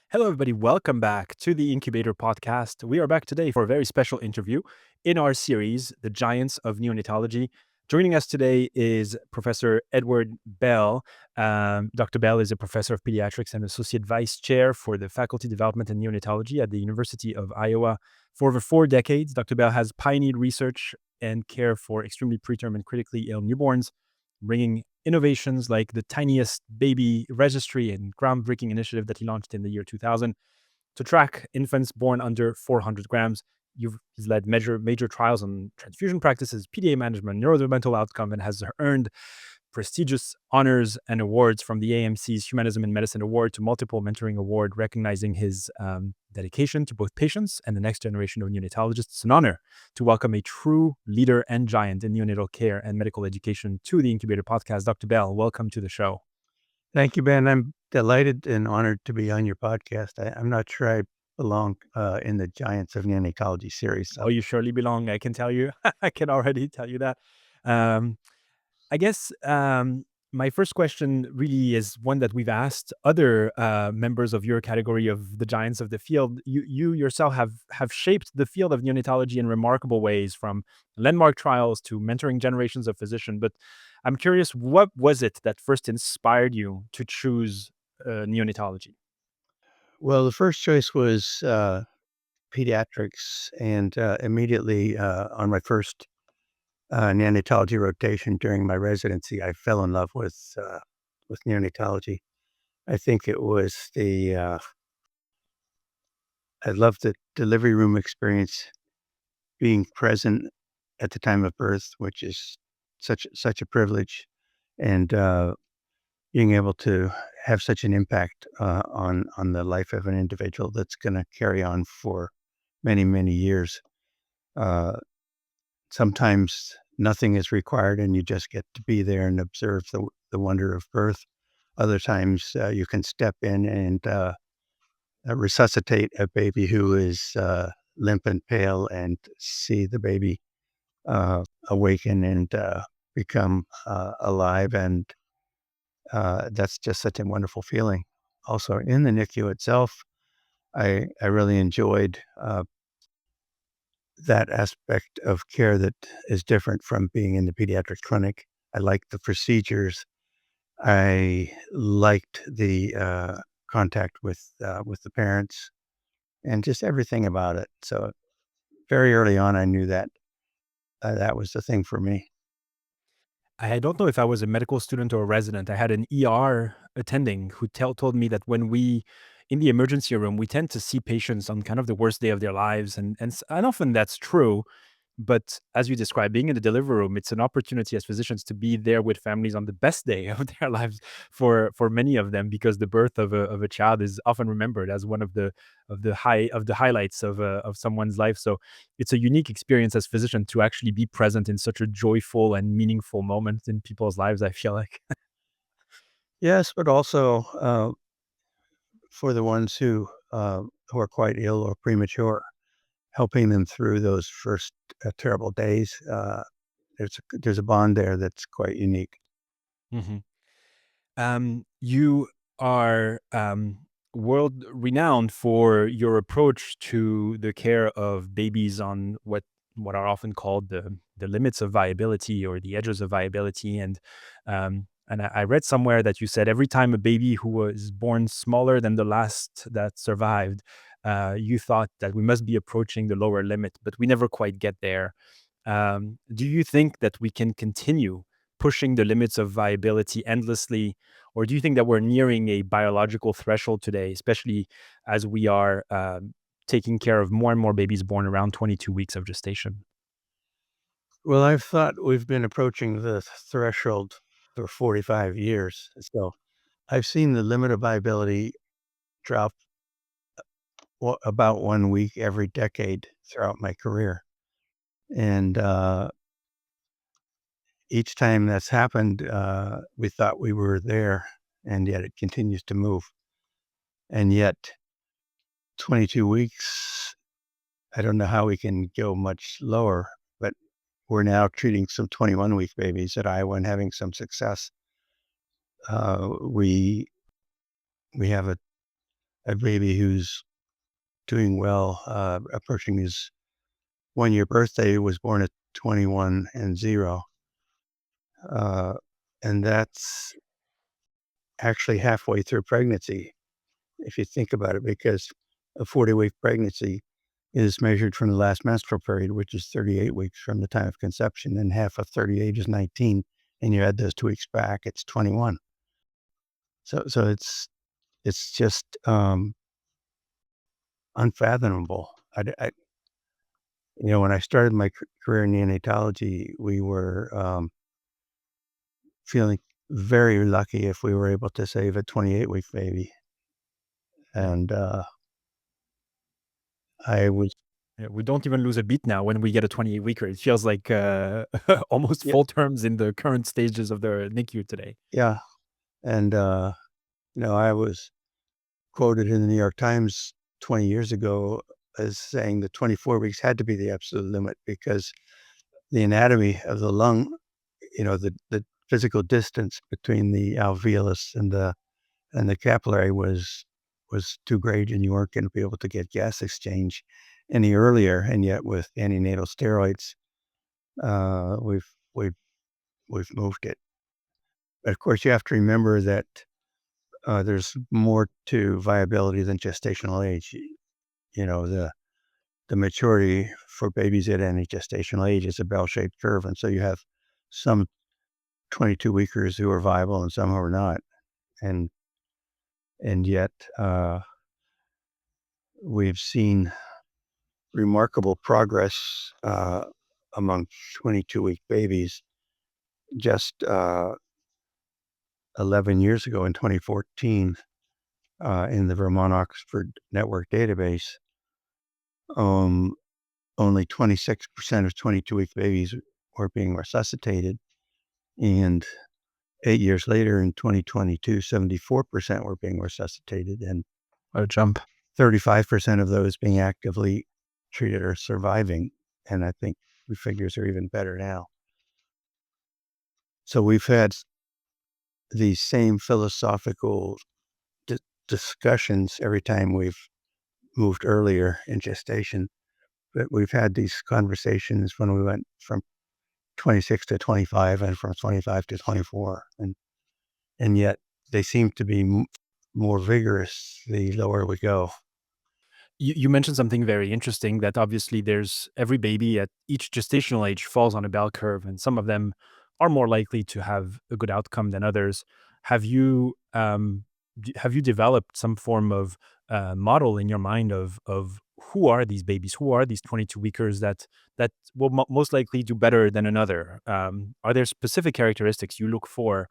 Hello, everybody. Welcome back to the Incubator Podcast. We are back today for a very special interview in our series, The Giants of Neonatology. Joining us today is Professor Edward Bell. Dr. Bell is a professor of pediatrics and associate vice chair for the Faculty Development and Neonatology at the University of Iowa. For over 4 decades, Dr. Bell has pioneered research and care for extremely preterm and critically ill newborns, bringing innovations like the Tiniest Baby Registry and groundbreaking initiative that he launched in the year 2000 to track infants born under 400 grams. He's led major trials on transfusion practices, PDA management, neurodevelopmental outcome, and has earned prestigious honors and awards from the AMC's Humanism in Medicine Award to multiple mentoring award, recognizing his dedication to both patients and the next generation of neonatologists. It's an honor to welcome a true leader and giant in neonatal care and medical education to the Incubator Podcast. Dr. Bell, welcome to the show. Thank you, Ben. I'm delighted and honored to be on your podcast. I'm not sure I belong in the Giants of Neonatology series. Oh, you surely belong. I can tell you. I can already tell you that. Um, I guess my first question really is one that we've asked other members of your category of the giants of the field. You yourself have shaped the field of neonatology in remarkable ways, from landmark trials to mentoring generations of physicians. But I'm curious, what was it that first inspired you to choose neonatology? Well, the first choice was pediatrics, and immediately on my first neonatology rotation during my residency, I fell in love with neonatology. I think it was I loved the delivery room experience, being present at the time of birth, which is such a privilege, and being able to have such an impact on the life of an individual that's going to carry on for many years. Uh, Sometimes nothing is required, and you just get to be there and observe the wonder of birth. Other times, you can step in and resuscitate a baby who is limp and pale, and see the baby awaken and become alive, and that's just such a wonderful feeling. Also, in the NICU itself, I really enjoyed that aspect of care that is different from being in the pediatric clinic. I liked the procedures. I liked the contact with the parents and just everything about it. So very early on, I knew that that was the thing for me. I don't know if I was a medical student or a resident. I had an ER attending who told me that when we, in the emergency room, we tend to see patients on kind of the worst day of their lives, and often that's true. But as you described, being in the delivery room, it's an opportunity as physicians to be there with families on the best day of their lives for many of them, because the birth of a child is often remembered as one of the highlights of someone's life. So it's a unique experience as physician to actually be present in such a joyful and meaningful moment in people's lives, I feel like. Yes, but also for the ones who are quite ill or premature, helping them through those first terrible days. There's a bond there that's quite unique. Mhm. You are world renowned for your approach to the care of babies on what are often called the limits of viability or the edges of viability. And I read somewhere that you said every time a baby who was born smaller than the last that survived, you thought that we must be approaching the lower limit, but we never quite get there. Do you think that we can continue pushing the limits of viability endlessly, or do you think that we're nearing a biological threshold today, especially as we are taking care of more and more babies born around 22 weeks of gestation? Well, I've thought we've been approaching the threshold for 45 years. So I've seen the limit of viability drop about 1 week every decade throughout my career. And each time that's happened, we thought we were there, and yet it continues to move. And yet 22 weeks, I don't know how we can go much lower, but we're now treating some 21-week babies at Iowa and having some success. We have a a baby who's doing well, approaching his 1-year birthday, was born at 21 and 0. And that's actually halfway through pregnancy, if you think about it, because a 40-week pregnancy is measured from the last menstrual period, which is 38 weeks from the time of conception, and half of 38 is 19, and you add those 2 weeks back, it's 21. So it's just unfathomable. When I started my career in neonatology, we were feeling very lucky if we were able to save a 28-week baby. Yeah. And I was, Yeah, we don't even lose a beat now when we get a 28-weeker. It feels like almost yeah, full terms in the current stages of the NICU today. yeah. And, I was quoted in the New York Times 20 years ago as saying that 24 weeks had to be the absolute limit because the anatomy of the lung, the physical distance between the alveolus and the capillary was too great, and you weren't going to be able to get gas exchange any earlier. And yet, with antenatal steroids, we've we've we've moved it. But of course, you have to remember that there's more to viability than gestational age. The maturity for babies at any gestational age is a bell-shaped curve, and so you have some 22 weekers who are viable and some who are not, and yet we've seen remarkable progress among 22-week babies. Just 11 years ago, in 2014, in the Vermont Oxford Network database, only 26% of 22-week babies were being resuscitated, and 8 years later, in 2022, 74% were being resuscitated, and What a jump. 35% of those being actively treated or surviving. And I think the figures are even better now. So we've had these same philosophical discussions every time we've moved earlier in gestation. But we've had these conversations when we went from 26 to 25 and from 25 to 24. And yet they seem to be more vigorous the lower we go. You mentioned something very interesting, that obviously there's every baby at each gestational age falls on a bell curve, and some of them are more likely to have a good outcome than others. Have you have you developed some form of model in your mind of who are these babies? Who are these 22 weekers that will most likely do better than another? Are there specific characteristics you look for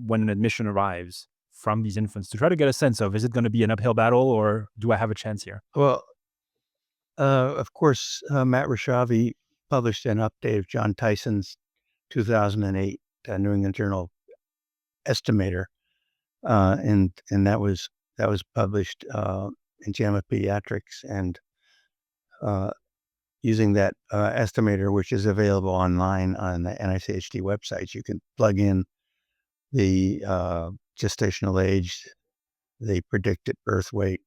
when an admission arrives from these infants to try to get a sense of, is it going to be an uphill battle or do I have a chance here? Well, of course, Matt Rishavi published an update of John Tyson's 2008 New England Journal estimator, and that was published in JAMA Pediatrics, and using that estimator, which is available online on the NICHD website, you can plug in the gestational age, the predicted birth weight,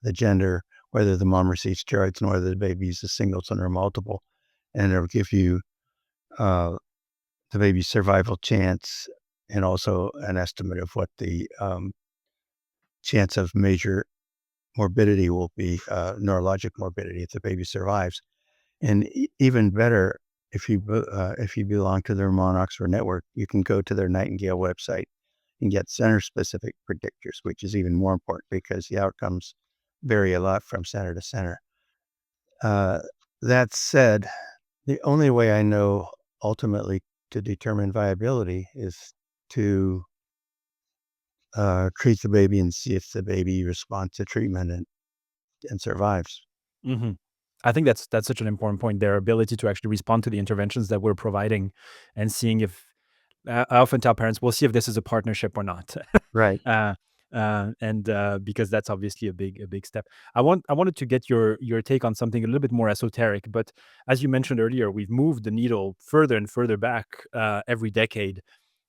the gender, whether the mom received steroids, and whether the baby's a singleton or multiple, and it'll give you the baby's survival chance and also an estimate of what the chance of major morbidity will be, neurologic morbidity, if the baby survives. And even better, if you belong to the Vermont Oxford Network, you can go to their Nightingale website and get center-specific predictors, which is even more important because the outcomes vary a lot from center to center. That said, the only way I know ultimately to determine viability is to treat the baby and see if the baby responds to treatment and survives. Mhm. I think that's such an important point. Their ability to actually respond to the interventions that we're providing, and seeing if I often tell parents, we'll see if this is a partnership or not. Right. uh, and because that's obviously a big step. I wanted to get your take on something a little bit more esoteric, but as you mentioned earlier, we've moved the needle further and further back every decade.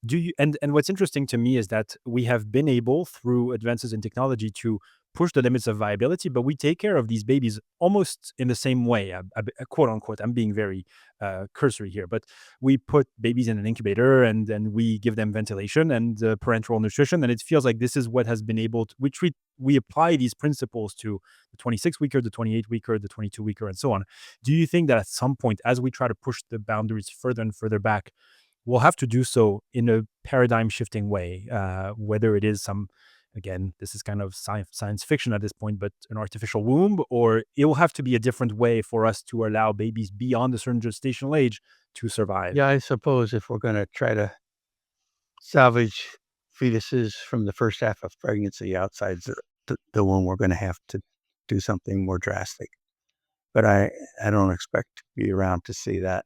Do you and what's interesting to me is that we have been able, through advances in technology, to push the limits of viability, but we take care of these babies almost in the same way, quote unquote. I'm being very cursory here, but we put babies in an incubator and then we give them ventilation and parenteral nutrition, and it feels like this is what has been able to, we apply these principles to the 26 weeker, the 28 weeker, the 22 weeker, and so on. Do you think that at some point, as we try to push the boundaries further and further back, we'll have to do so in a paradigm shifting way, whether it is some, again, this is kind of science fiction at this point, but an artificial womb, or it will have to be a different way for us to allow babies beyond a certain gestational age to survive? Yeah, I suppose if we're going to try to salvage fetuses from the first half of pregnancy outside the womb, we're going to have to do something more drastic. But I don't expect to be around to see that.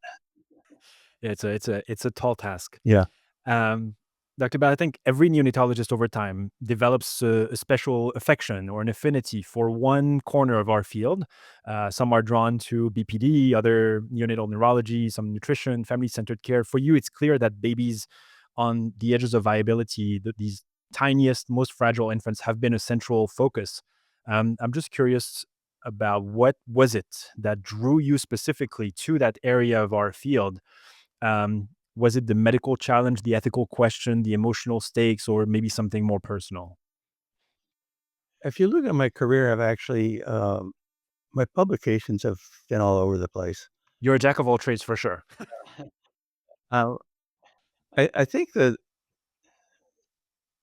It's a tall task. Yeah. Um, Dr. Bell, I think every neonatologist over time develops a special affection or an affinity for one corner of our field. Some are drawn to BPD, other neonatal neurology, some nutrition, family-centered care. For you, it's clear that babies on the edges of viability, these tiniest, most fragile infants, have been a central focus. I'm just curious about what was it that drew you specifically to that area of our field. Was it the medical challenge, the ethical question, the emotional stakes, or maybe something more personal? If you look at my career, I've actually, my publications have been all over the place. You're a jack of all trades for sure. Uh, I think that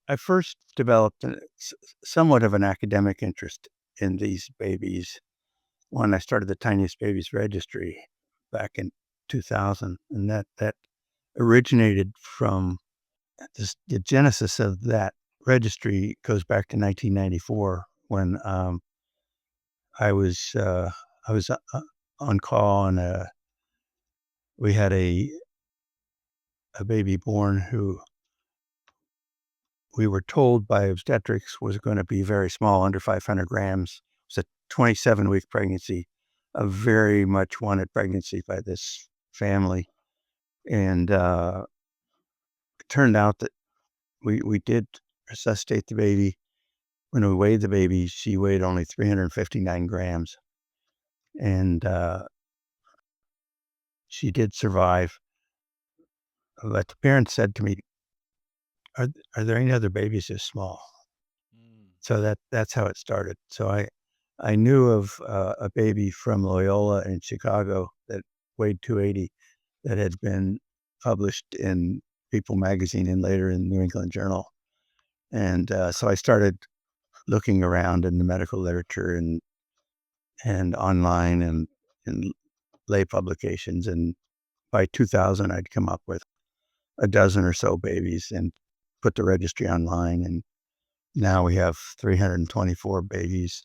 I first developed somewhat of an academic interest in these babies when I started the Tiniest Babies Registry back in 2000, and that originated from the genesis of that registry goes back to 1994 when I was on call and we had a baby born who we were told by obstetrics was going to be very small, under 500 grams. It was a 27-week pregnancy, a very much wanted pregnancy by this family. And it turned out that we did resuscitate the baby. When we weighed the baby, she weighed only 359 grams. And she did survive. But the parents said to me, are, are there any other babies this small? Mm. So that's how it started. So I knew of a baby from Loyola in Chicago that weighed 280 that had been published in People magazine and later in New England Journal. And so I started looking around in the medical literature and online and in lay publications. And by 2000, I'd come up with a dozen or so babies and put the registry online. And now we have 324 babies.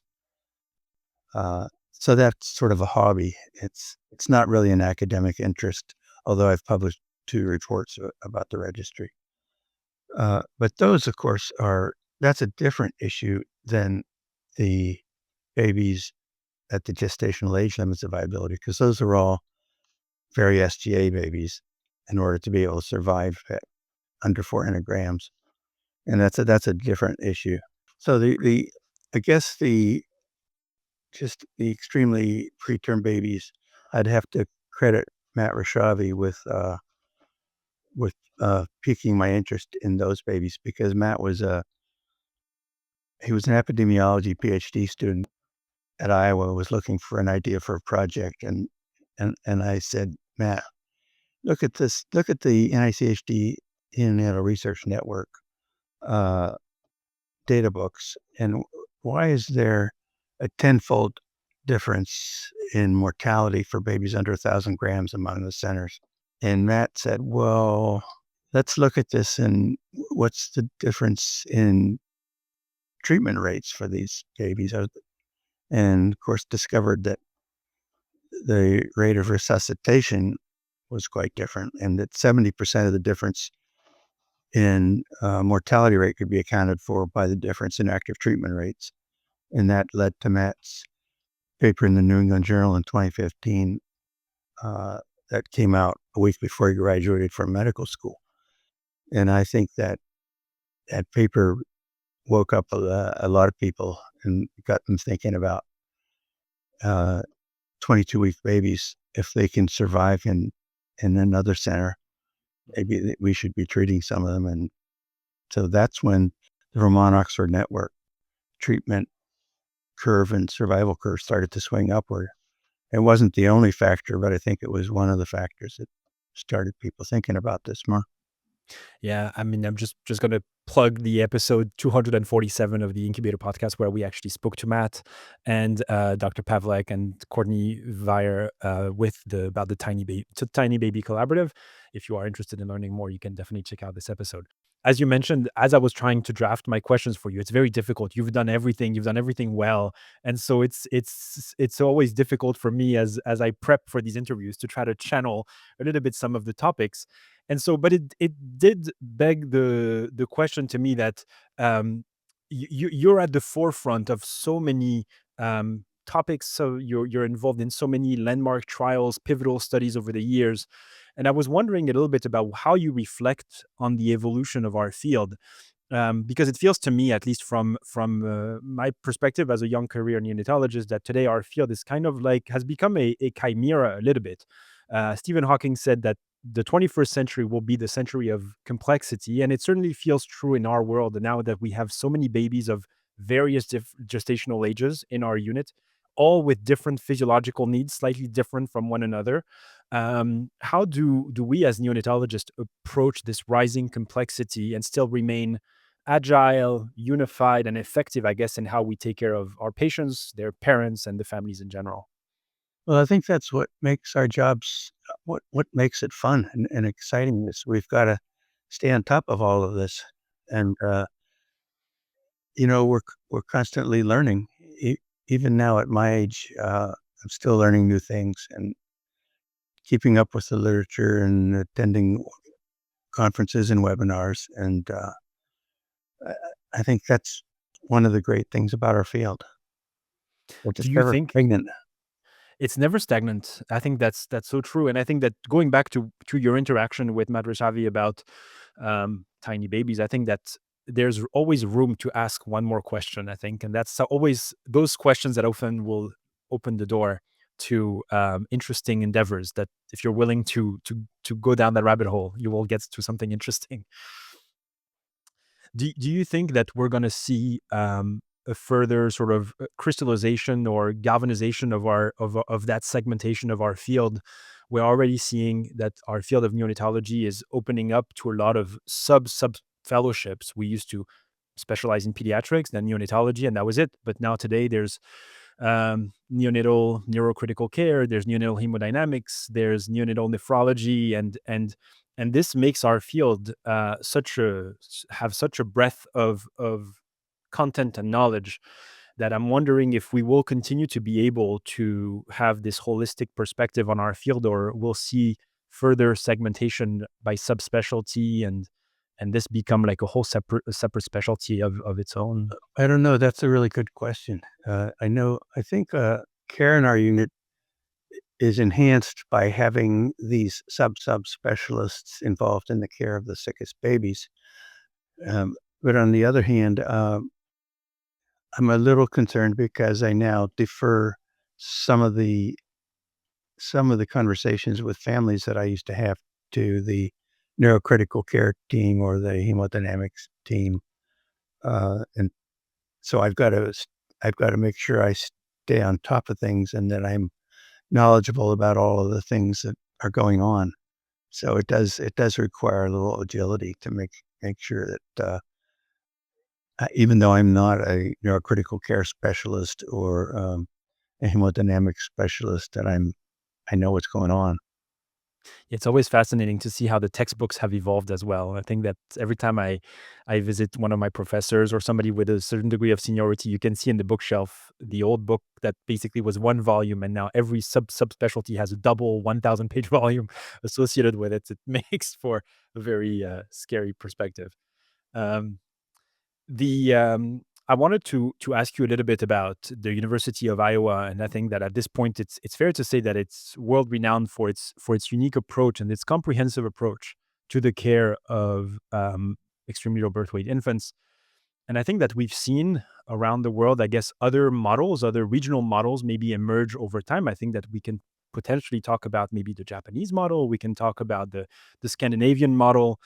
So that's sort of a hobby. It's not really an academic interest, although I've published 2 reports about the registry. But those, of course, that's a different issue than the babies at the gestational age limits of viability, because those are all very SGA babies in order to be able to survive at under 400 grams. And that's a different issue. So the I guess just the extremely preterm babies, I'd have to credit Matt Rashavi with piquing my interest in those babies because Matt he was an epidemiology PhD student at Iowa, was looking for an idea for a project, and I said, Matt, look at this, look at the NICHD Neonatal Research Network uh, data books, and why is there a tenfold difference in mortality for babies under 1,000 grams among the centers? And Matt said, well, let's look at this and what's the difference in treatment rates for these babies? And of course, discovered that the rate of resuscitation was quite different and that 70% of the difference in mortality rate could be accounted for by the difference in active treatment rates. And that led to Matt's paper in the New England Journal in 2015 that came out a week before he graduated from medical school. And I think that that paper woke up a lot of people and got them thinking about 22-week babies. If they can survive in another center, maybe we should be treating some of them. And so that's when the Vermont Oxford Network treatment curve and survival curve started to swing upward. It wasn't the only factor, but I think it was one of the factors that started people thinking about this more. Yeah, I mean, I'm just gonna plug the episode 247 of the Incubator Podcast where we actually spoke to Matt and Dr. Pavlek and Courtney Vire with the about the Tiny Baby Collaborative. If you are interested in learning more, you can definitely check out this episode. As you mentioned, as I was trying to draft my questions for you, it's very difficult. You've done everything. You've done everything well, and so it's always difficult for me as I prep for these interviews to try to channel a little bit some of the topics. And so, but it did beg the question to me that you're at the forefront of so many topics. So you're involved in so many landmark trials, pivotal studies over the years, and I was wondering a little bit about how you reflect on the evolution of our field. Because it feels to me, at least from my perspective as a young career neonatologist, that today our field is kind of like has become a chimera a little bit. Stephen Hawking said that the 21st century will be the century of complexity, and it certainly feels true in our world now that we have so many babies of various gestational ages in our unit, all with different physiological needs, slightly different from one another. How do we as neonatologists approach this rising complexity and still remain agile, unified, and effective, I guess, in how we take care of our patients, their parents, and the families in general? Well, I think that's what makes our jobs, what makes it fun and exciting is we've got to stay on top of all of this. And, we're constantly learning. E- Even now at my age, I'm still learning new things and keeping up with the literature and attending conferences and webinars. And I I think that's one of the great things about our field. We're Do just you never think pregnant. it's never stagnant? I think that's so true, and I think that going back to your interaction with Matt Reshavi about tiny babies, I think that there's always room to ask one more question. I think, and that's always those questions that often will open the door to interesting endeavors. That if you're willing to go down that rabbit hole, you will get to something interesting. Do you think that we're going to see a further sort of crystallization or galvanization of of that segmentation of our field? We're already seeing that our field of neonatology is opening up to a lot of sub fellowships. We used to specialize in pediatrics, then neonatology, and that was it. But now today there's neonatal neurocritical care, there's neonatal hemodynamics, there's neonatal nephrology, and this makes our field have such a breadth of content and knowledge that I'm wondering if we will continue to be able to have this holistic perspective on our field, or we'll see further segmentation by subspecialty and this become like a separate specialty of its own. I don't know. That's a really good question. I think care in our unit is enhanced by having these subspecialists involved in the care of the sickest babies. But on the other hand, I'm a little concerned because I now defer some of the some of the conversations with families that I used to have to the neurocritical care team or the hemodynamics team, and so I've got to make sure I stay on top of things and that I'm knowledgeable about all of the things that are going on. So it does require a little agility to make sure that even though I'm not a neurocritical care specialist or a hemodynamic specialist, that I know what's going on. It's always fascinating to see how the textbooks have evolved as well. I think that every time I visit one of my professors or somebody with a certain degree of seniority, you can see in the bookshelf the old book that basically was one volume, and now every subspecialty has a double 1,000 page volume associated with it. It makes for a very scary perspective. Um, the I wanted to ask you a little bit about the University of Iowa, and I think that at this point it's fair to say that it's world renowned for its unique approach and its comprehensive approach to the care of extremely low birth weight infants. And I think that we've seen around the world, I guess, other models, other regional models maybe emerge over time. I think that we can potentially talk about maybe the Japanese model. We can talk about the Scandinavian model.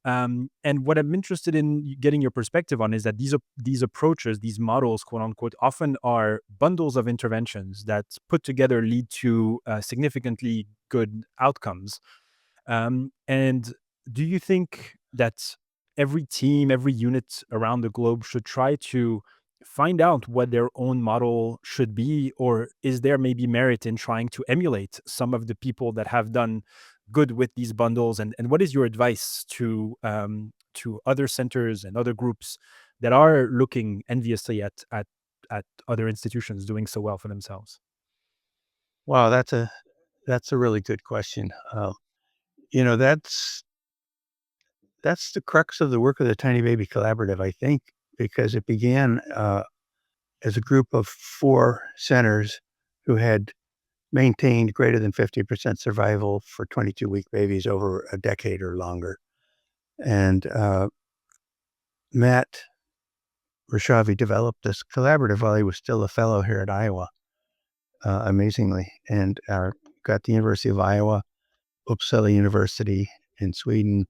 And what I'm interested in getting your perspective on is that these approaches, these models, quote unquote, often are bundles of interventions that put together lead to significantly good outcomes. And do you think that every team, every unit around the globe should try to find out what their own model should be? Or is there maybe merit in trying to emulate some of the people that have done good with these bundles? And what is your advice to other centers and other groups that are looking enviously at other institutions doing so well for themselves? Wow, that's a really good question. You know, that's the crux of the work of the Tiny Baby Collaborative, I think, because it began as a group of 4 centers who had maintained greater than 50% survival for 22-week babies over a decade or longer. And Matt Rashavi developed this collaborative while he was still a fellow here at Iowa, amazingly, and got the University of Iowa, Uppsala University in Sweden,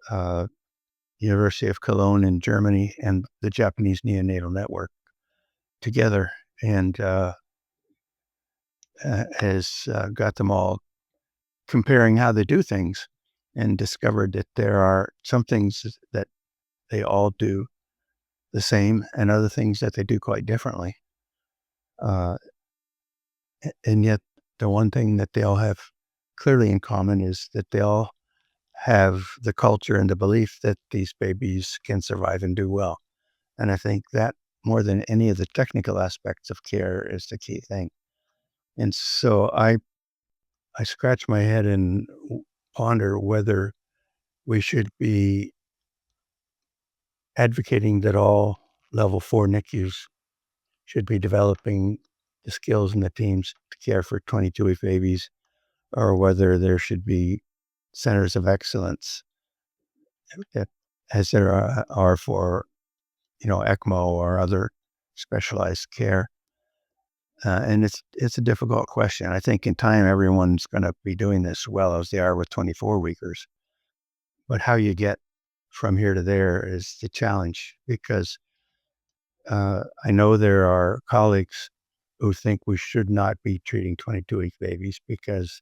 uh, University of Cologne in Germany, and the Japanese Neonatal Network together, and has got them all comparing how they do things, and discovered that there are some things that they all do the same and other things that they do quite differently. Uh, and yet the one thing that they all have clearly in common is that they all have the culture and the belief that these babies can survive and do well. And I think that more than any of the technical aspects of care is the key thing. And so I scratch my head and ponder whether we should be advocating that all level 4 NICUs should be developing the skills and the teams to care for 22-week babies, or whether there should be centers of excellence as there are for, ECMO or other specialized care. And it's a difficult question. I think in time, everyone's going to be doing this well as they are with 24-weekers. But how you get from here to there is the challenge, because I know there are colleagues who think we should not be treating 22-week babies because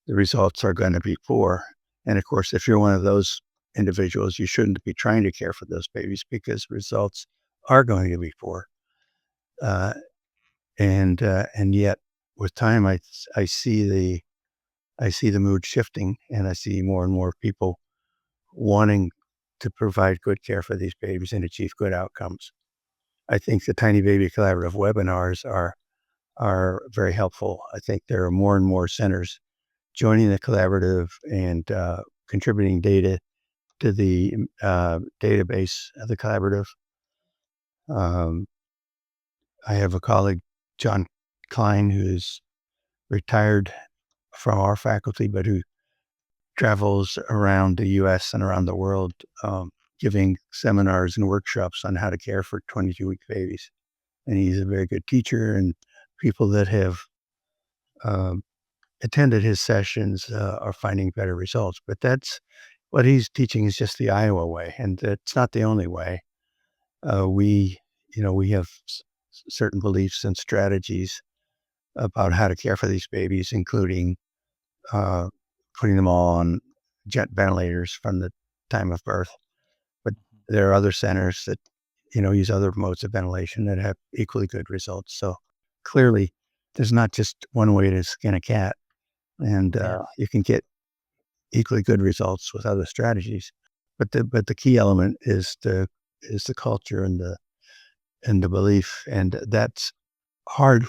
the results are going to be poor. And of course, if you're one of those individuals, you shouldn't be trying to care for those babies because results are going to be poor. Uh, and yet, with time, I see the mood shifting, and I see more and more people wanting to provide good care for these babies and achieve good outcomes. I think the Tiny Baby Collaborative webinars are very helpful. I think there are more and more centers joining the collaborative and contributing data to the database of the collaborative. Um, I have a colleague, John Klein, who's retired from our faculty, but who travels around the U.S. and around the world, giving seminars and workshops on how to care for 22-week babies. And he's a very good teacher, and people that have um, attended his sessions are finding better results. But that's what he's teaching is just the Iowa way, and it's not the only way. We have certain beliefs and strategies about how to care for these babies, including uh, putting them all on jet ventilators from the time of birth. But there are other centers that, use other modes of ventilation that have equally good results. So clearly, there's not just one way to skin a cat, and Yeah. you can get equally good results with other strategies. But the key element is the culture and the belief, and that's hard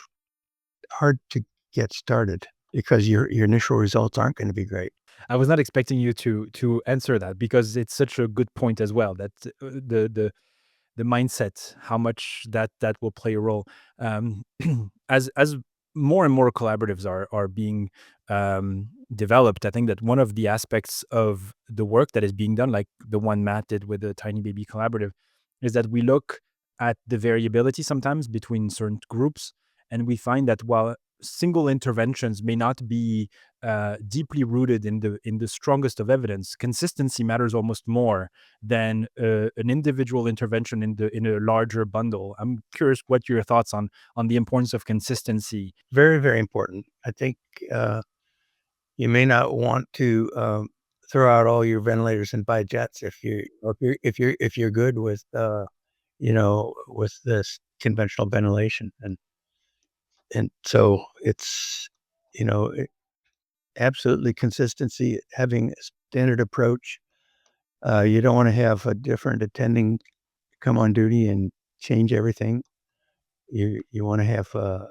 to get started because your initial results aren't going to be great. I was not expecting you to answer that because it's such a good point as well that the mindset, how much that will play a role. Um, as more and more collaboratives are being developed, I think that one of the aspects of the work that is being done, like the one Matt did with the Tiny Baby Collaborative, is that we look at the variability sometimes between certain groups, and we find that while single interventions may not be deeply rooted in the strongest of evidence, consistency matters almost more than an individual intervention in a larger bundle. I'm curious what your thoughts on the importance of consistency. Very, very important. I think you may not want to throw out all your ventilators and buy jets if you're good with with this conventional ventilation, and so it's you know it, absolutely consistency, having a standard approach. You don't want to have a different attending come on duty and change everything. You want to have a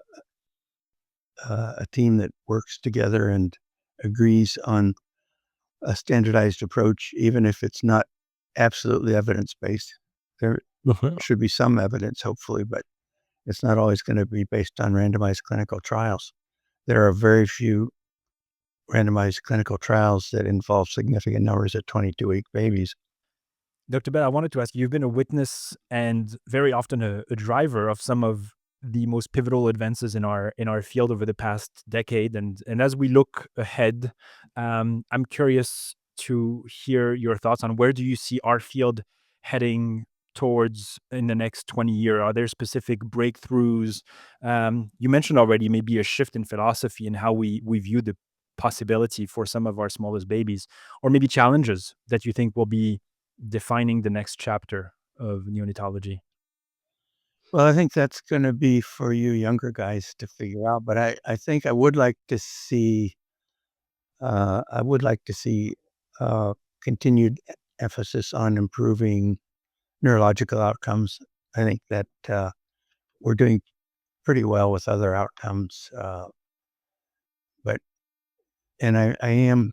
team that works together and agrees on a standardized approach, even if it's not absolutely evidence-based. There should be some evidence, hopefully, but it's not always going to be based on randomized clinical trials. There are very few randomized clinical trials that involve significant numbers of 22-week babies. Dr. Bell, I wanted to ask you, you've been a witness and very often a driver of some of the most pivotal advances in our field over the past decade. And as we look ahead, I'm curious to hear your thoughts on where do you see our field heading towards in the next 20 years? Are there specific breakthroughs? You mentioned already maybe a shift in philosophy and how we view the possibility for some of our smallest babies, or maybe challenges that you think will be defining the next chapter of neonatology. Well, I think that's going to be for you younger guys to figure out, but I think I would like to see continued emphasis on improving neurological outcomes. I think that we're doing pretty well with other outcomes, but I am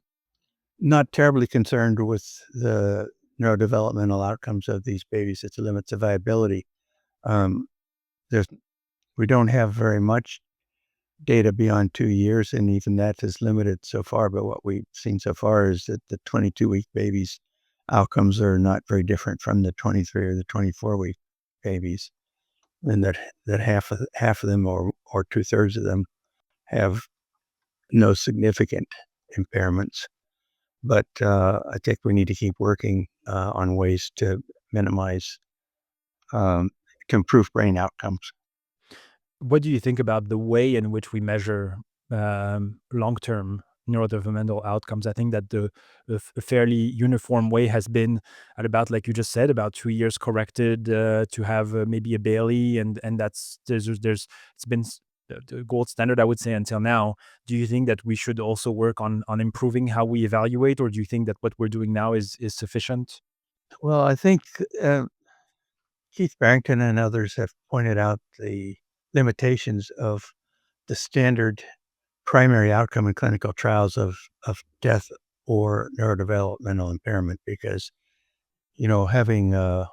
not terribly concerned with the neurodevelopmental outcomes of these babies. It's the limits of viability. Um, there's we don't have very much data beyond 2 years, and even that is limited so far. But what we've seen so far is that the 22-week babies' outcomes are not very different from the 23 or the 24-week babies, and that half of them or two-thirds of them have no significant impairments. But I think we need to keep working on ways to minimize, um, to improve brain outcomes. What do you think about the way in which we measure long-term neurodevelopmental outcomes? I think that a fairly uniform way has been at about, like you just said, about 2 years corrected to have maybe a Bailey, and that's there's it's been the gold standard, I would say, until now. Do you think that we should also work on improving how we evaluate, or do you think that what we're doing now is sufficient? Well, I think uh, Keith Barrington and others have pointed out the limitations of the standard primary outcome in clinical trials of death or neurodevelopmental impairment, because having a,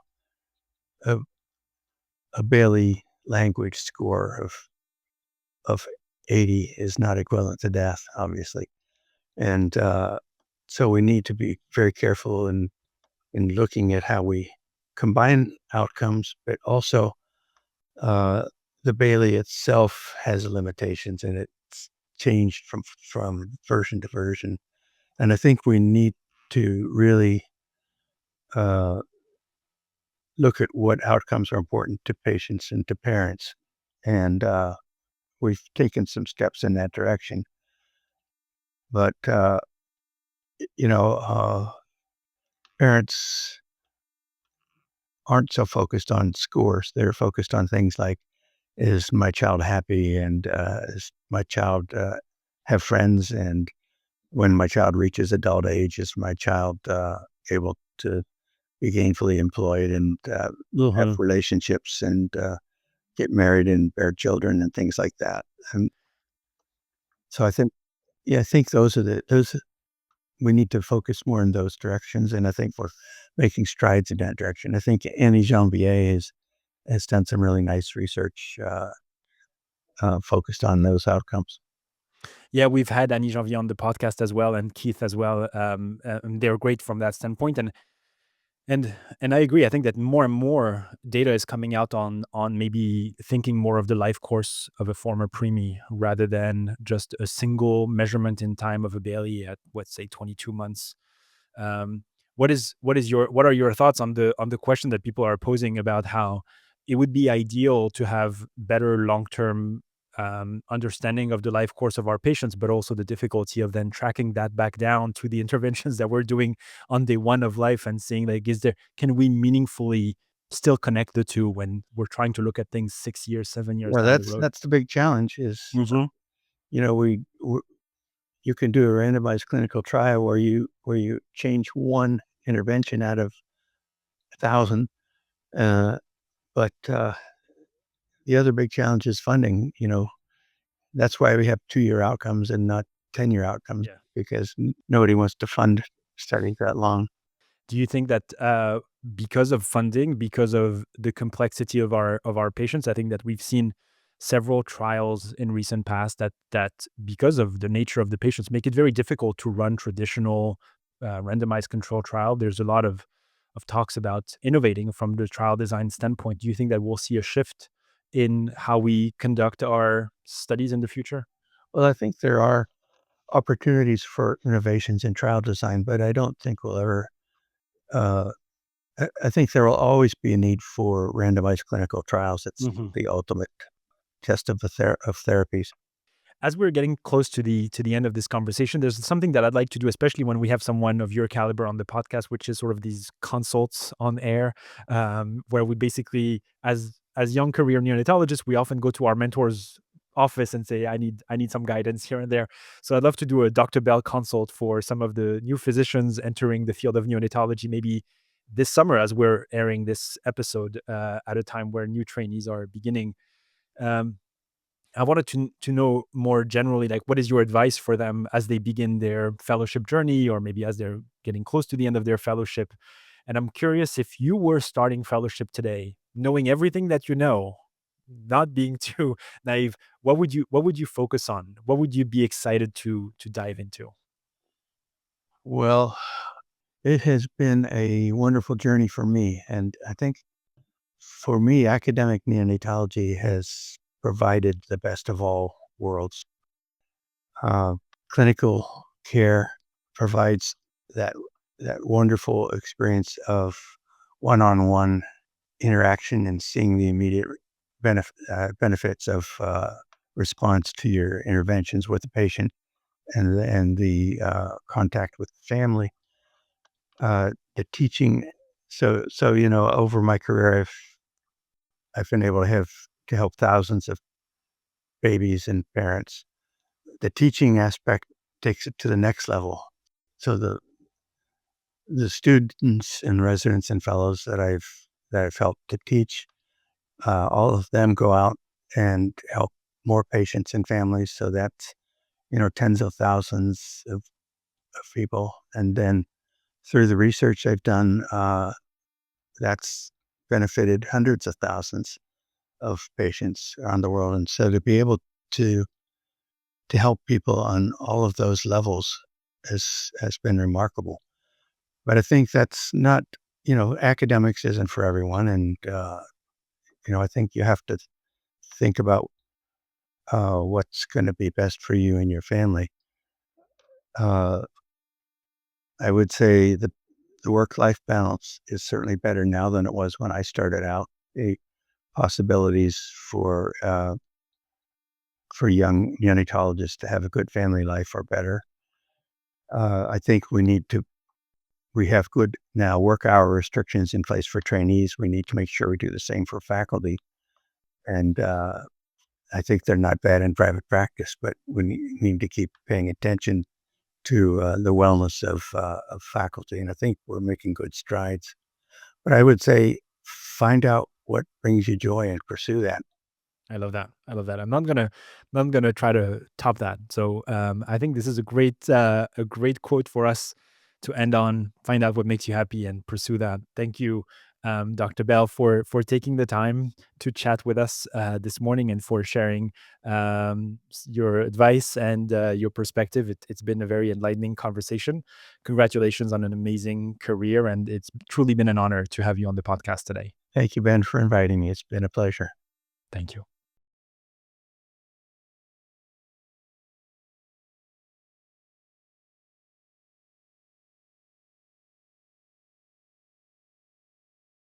a Bailey language score of 80 is not equivalent to death, obviously, and so we need to be very careful in looking at how we combine outcomes, but also uh, the Bailey itself has limitations, and it's changed from version to version. And I think we need to really uh, look at what outcomes are important to patients and to parents. And we've taken some steps in that direction. But, you know, uh, parents aren't so focused on scores. They're focused on things like, is my child happy? And is my child have friends? And when my child reaches adult age, is my child able to be gainfully employed and have Mhm. relationships and get married and bear children and things like that. And so I think those we need to focus more in those directions. And I think we're making strides in that direction. I think Annie Janvier has done some really nice research focused on those outcomes. Yeah, we've had Annie Janvier on the podcast as well, and Keith as well. They're great from that standpoint. And And I agree. I think that more and more data is coming out on maybe thinking more of the life course of a former preemie rather than just a single measurement in time of a baby at, let's say, 22 months. Um, what are your thoughts on the question that people are posing about how it would be ideal to have better long term understanding of the life course of our patients, but also the difficulty of then tracking that back down to the interventions that we're doing on day one of life and seeing like, can we meaningfully still connect the two when we're trying to look at things 6 years, 7 years Well, down the road? that's the big challenge is, Hmm. you know, you can do a randomized clinical trial where you change one intervention out of 1,000, uh, but, the other big challenge is funding, you know? That's why we have 2-year outcomes and not 10-year outcomes Yeah. because nobody wants to fund studies that long. Do you think that because of funding, because of the complexity of our patients, I think that we've seen several trials in recent past that because of the nature of the patients make it very difficult to run traditional randomized control trial. There's a lot of talks about innovating from the trial design standpoint. Do you think that we'll see a shift in how we conduct our studies in the future? Well, I think there are opportunities for innovations in trial design, but I don't think we'll ever, uh I think there will always be a need for randomized clinical trials. It's the ultimate test of of therapies. As we're getting close to the end of this conversation, there's something that I'd like to do, especially when we have someone of your caliber on the podcast, which is sort of these consults on air, where we basically, as young career neonatologists, we often go to our mentor's office and say, I need some guidance here and there. So I'd love to do a Dr. Bell consult for some of the new physicians entering the field of neonatology, maybe this summer, as we're airing this episode at a time where new trainees are beginning. Um, I wanted to know more generally, like, what is your advice for them as they begin their fellowship journey, or maybe as they're getting close to the end of their fellowship? And I'm curious, if you were starting fellowship today, knowing everything that you know, not being too naive, what would you focus on? What would you be excited to dive into? Well, it has been a wonderful journey for me, and I think for me, academic neonatology has provided the best of all worlds. Uh, Clinical care provides that wonderful experience of one-on-one interaction and seeing the immediate benefits of response to your interventions with the patient and the contact with the family. The teaching, you know, over my career, I've been able to help thousands of babies and parents. The teaching aspect takes it to the next level. So the students and residents and fellows that I've helped to teach, all of them go out and help more patients and families. So that's, you know, tens of thousands of people. And then through the research I've done, that's benefited hundreds of thousands of patients around the world. And so to be able to help people on all of those levels has been remarkable. But I think that's not, you know, academics isn't for everyone, and you know, I think you have to think about what's going to be best for you and your family. Uh, I would say the work life balance is certainly better now than it was when I started out. The possibilities for young neonatologists to have a good family life are better. I think we have good now work hour restrictions in place for trainees. We need to make sure we do the same for faculty. And I think they're not bad in private practice, but we need to keep paying attention to the wellness of faculty. And I think we're making good strides. But I would say find out what brings you joy and pursue that. I love that. I love that. I'm not gonna try to top that. So I think this is a great quote for us to end on. Find out what makes you happy and pursue that. Thank you, Dr. Bell, for taking the time to chat with us this morning and for sharing your advice and your perspective. It's been a very enlightening conversation. Congratulations on an amazing career, and it's truly been an honor to have you on the podcast today. Thank you, Ben, for inviting me. It's been a pleasure. Thank you.